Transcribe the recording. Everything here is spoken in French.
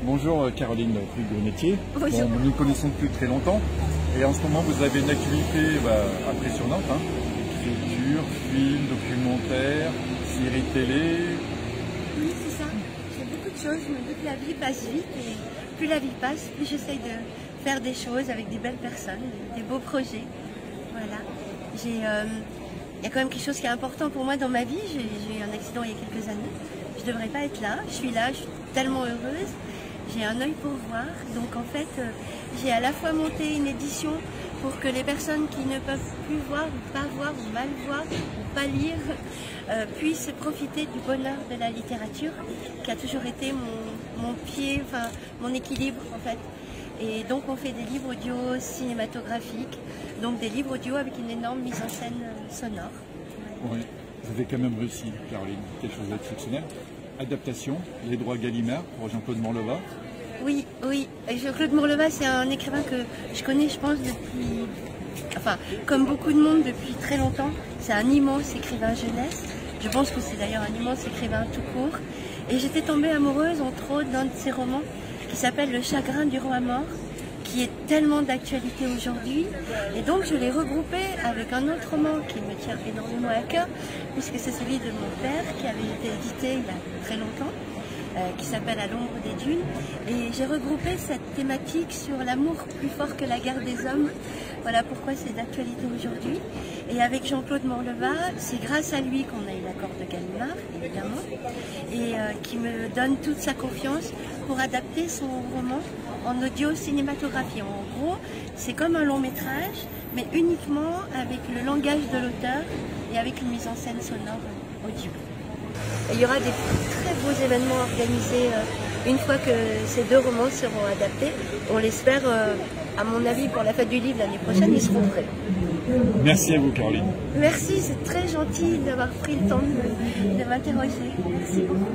Bonjour Caroline Brunetti. Bonjour. Bon, nous nous connaissons depuis très longtemps et en ce moment vous avez une activité impressionnante. Écriture, film, documentaire, série télé. Oui, c'est ça. J'ai beaucoup de choses. Je me dis que la vie passe vite et plus la vie passe, plus j'essaye de faire des choses avec des belles personnes, des beaux projets. Voilà. Il y a quand même quelque chose qui est important pour moi dans ma vie. J'ai eu un accident il y a quelques années. Je ne devrais pas être là. Je suis là, je suis tellement heureuse. J'ai un œil pour voir. Donc en fait, j'ai à la fois monté une édition pour que les personnes qui ne peuvent plus voir ou pas voir ou mal voir ou pas lire puissent profiter du bonheur de la littérature qui a toujours été mon pied, enfin mon équilibre en fait. Et donc on fait des livres audio cinématographiques, donc des livres audio avec une énorme mise en scène sonore. Oui, vous avez quand même réussi, Caroline, quelque chose d'exceptionnel. Adaptation, les droits Gallimard pour Jean-Claude Morleva. Oui, oui. Jean-Claude Morleva, c'est un écrivain que je connais, je pense, depuis... Enfin, comme beaucoup de monde, depuis très longtemps. C'est un immense écrivain jeunesse. Je pense que c'est d'ailleurs un immense écrivain tout court. Et j'étais tombée amoureuse, entre autres, d'un de ses romans qui s'appelle Le chagrin du roi mort, qui est tellement d'actualité aujourd'hui. Et donc, je l'ai regroupé avec un autre roman qui me tient énormément à cœur, puisque c'est celui de mon père, qui avait été édité il y a très longtemps. Qui s'appelle À l'ombre des dunes. Et j'ai regroupé cette thématique sur l'amour plus fort que la guerre des hommes. Voilà pourquoi c'est d'actualité aujourd'hui. Et avec Jean-Claude Morleva, c'est grâce à lui qu'on a eu l'accord de Gallimard, évidemment, et qui me donne toute sa confiance pour adapter son roman en audio-cinématographie. En gros, c'est comme un long métrage, mais uniquement avec le langage de l'auteur et avec une mise en scène sonore audio. Et il y aura des très beaux événements organisés une fois que ces deux romans seront adaptés. On l'espère, à mon avis, pour la fête du livre l'année prochaine, ils seront prêts. Merci à vous, Caroline. Merci, c'est très gentil d'avoir pris le temps de m'interroger. Merci beaucoup.